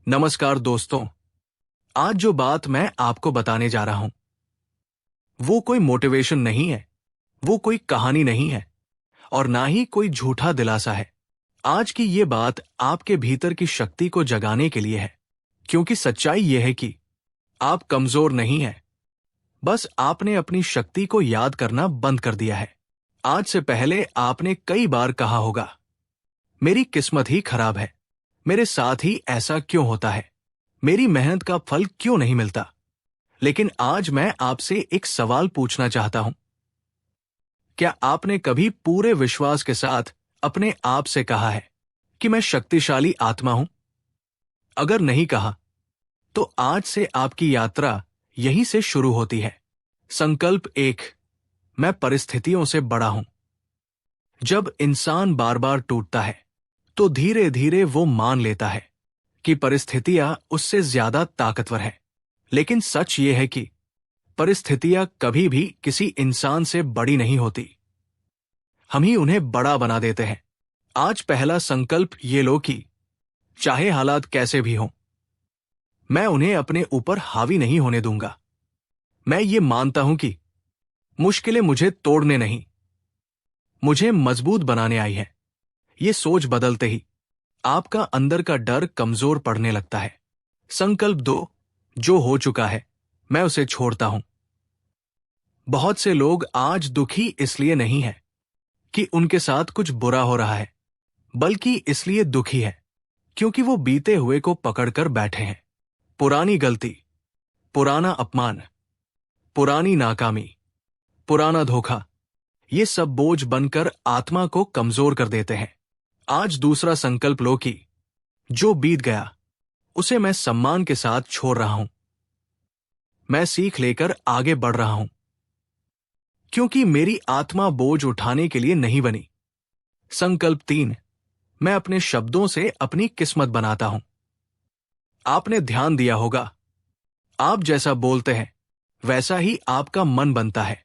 नमस्कार दोस्तों। आज जो बात मैं आपको बताने जा रहा हूं वो कोई मोटिवेशन नहीं है, वो कोई कहानी नहीं है और ना ही कोई झूठा दिलासा है। आज की ये बात आपके भीतर की शक्ति को जगाने के लिए है, क्योंकि सच्चाई ये है कि आप कमजोर नहीं हैं, बस आपने अपनी शक्ति को याद करना बंद कर दिया है। आज से पहले आपने कई बार कहा होगा, मेरी किस्मत ही खराब है, मेरे साथ ही ऐसा क्यों होता है, मेरी मेहनत का फल क्यों नहीं मिलता। लेकिन आज मैं आपसे एक सवाल पूछना चाहता हूं। क्या आपने कभी पूरे विश्वास के साथ अपने आप से कहा है कि मैं शक्तिशाली आत्मा हूं? अगर नहीं कहा, तो आज से आपकी यात्रा यहीं से शुरू होती है। संकल्प 1, मैं परिस्थितियों से बड़ा हूं। जब इंसान बार बार टूटता है, तो धीरे धीरे वो मान लेता है कि परिस्थितियां उससे ज्यादा ताकतवर है। लेकिन सच ये है कि परिस्थितियां कभी भी किसी इंसान से बड़ी नहीं होती, हम ही उन्हें बड़ा बना देते हैं। आज पहला संकल्प ये लो कि चाहे हालात कैसे भी हों, मैं उन्हें अपने ऊपर हावी नहीं होने दूंगा। मैं ये मानता हूं कि मुश्किलें मुझे तोड़ने नहीं, मुझे मजबूत बनाने आई है। ये सोच बदलते ही आपका अंदर का डर कमजोर पड़ने लगता है। संकल्प 2, जो हो चुका है मैं उसे छोड़ता हूं। बहुत से लोग आज दुखी इसलिए नहीं है कि उनके साथ कुछ बुरा हो रहा है, बल्कि इसलिए दुखी है क्योंकि वो बीते हुए को पकड़कर बैठे हैं। पुरानी गलती, पुराना अपमान, पुरानी नाकामी, पुराना धोखा, ये सब बोझ बनकर आत्मा को कमजोर कर देते हैं। आज दूसरा संकल्प लो कि जो बीत गया उसे मैं सम्मान के साथ छोड़ रहा हूं। मैं सीख लेकर आगे बढ़ रहा हूं, क्योंकि मेरी आत्मा बोझ उठाने के लिए नहीं बनी। संकल्प 3, मैं अपने शब्दों से अपनी किस्मत बनाता हूं। आपने ध्यान दिया होगा, आप जैसा बोलते हैं वैसा ही आपका मन बनता है,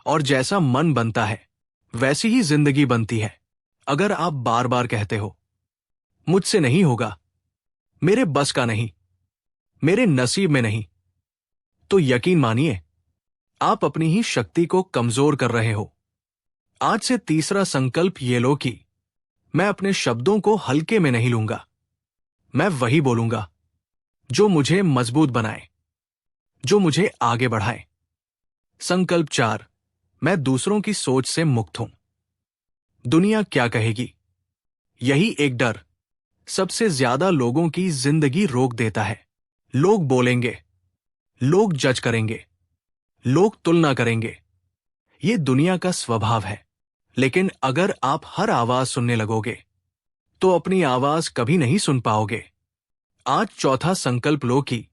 और जैसा मन बनता है वैसी ही जिंदगी बनती है। अगर आप बार बार कहते हो मुझसे नहीं होगा, मेरे बस का नहीं, मेरे नसीब में नहीं, तो यकीन मानिए आप अपनी ही शक्ति को कमजोर कर रहे हो। आज से तीसरा संकल्प ये लो कि मैं अपने शब्दों को हल्के में नहीं लूंगा। मैं वही बोलूंगा जो मुझे मजबूत बनाए, जो मुझे आगे बढ़ाए। संकल्प 4, मैं दूसरों की सोच से मुक्त हूं। दुनिया क्या कहेगी, यही एक डर सबसे ज्यादा लोगों की जिंदगी रोक देता है। लोग बोलेंगे, लोग जज करेंगे, लोग तुलना करेंगे। ये दुनिया का स्वभाव है। लेकिन अगर आप हर आवाज सुनने लगोगे, तो अपनी आवाज कभी नहीं सुन पाओगे। आज चौथा संकल्प लो कि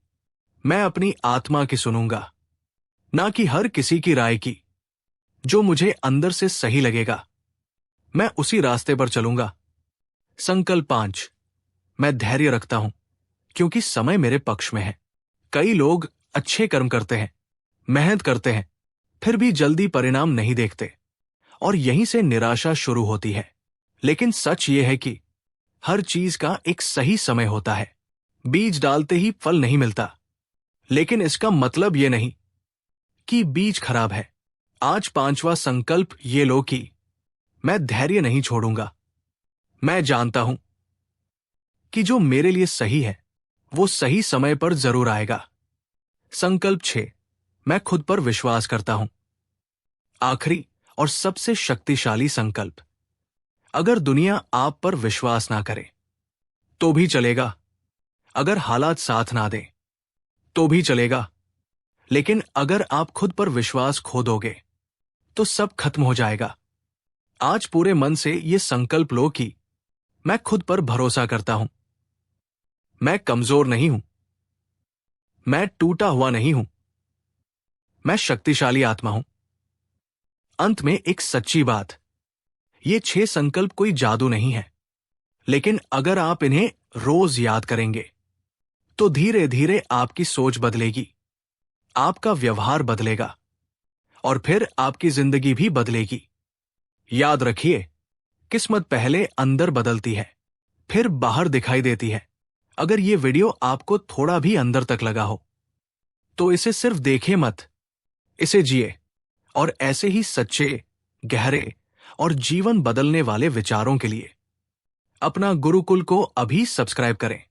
मैं अपनी आत्मा की सुनूंगा, ना कि हर किसी की राय की। जो मुझे अंदर से सही लगेगा, मैं उसी रास्ते पर चलूंगा। संकल्प 5, मैं धैर्य रखता हूं, क्योंकि समय मेरे पक्ष में है। कई लोग अच्छे कर्म करते हैं, मेहनत करते हैं, फिर भी जल्दी परिणाम नहीं देखते, और यहीं से निराशा शुरू होती है। लेकिन सच ये है कि हर चीज का एक सही समय होता है। बीज डालते ही फल नहीं मिलता, लेकिन इसका मतलब ये नहीं कि बीज खराब है। आज पांचवा संकल्प ये लो कि मैं धैर्य नहीं छोड़ूंगा। मैं जानता हूं कि जो मेरे लिए सही है वो सही समय पर जरूर आएगा। संकल्प 6, मैं खुद पर विश्वास करता हूं। आखिरी और सबसे शक्तिशाली संकल्प, अगर दुनिया आप पर विश्वास ना करे तो भी चलेगा, अगर हालात साथ ना दें तो भी चलेगा, लेकिन अगर आप खुद पर विश्वास खो दोगे तो सब खत्म हो जाएगा। आज पूरे मन से ये संकल्प लो कि मैं खुद पर भरोसा करता हूं। मैं कमजोर नहीं हूं, मैं टूटा हुआ नहीं हूं, मैं शक्तिशाली आत्मा हूं। अंत में एक सच्ची बात, ये 6 संकल्प कोई जादू नहीं है, लेकिन अगर आप इन्हें रोज याद करेंगे तो धीरे धीरे आपकी सोच बदलेगी, आपका व्यवहार बदलेगा, और फिर आपकी जिंदगी भी बदलेगी। याद रखिए, किस्मत पहले अंदर बदलती है, फिर बाहर दिखाई देती है। अगर ये वीडियो आपको थोड़ा भी अंदर तक लगा हो तो इसे सिर्फ देखें मत, इसे जिए और ऐसे ही सच्चे, गहरे और जीवन बदलने वाले विचारों के लिए अपना गुरुकुल को अभी सब्सक्राइब करें।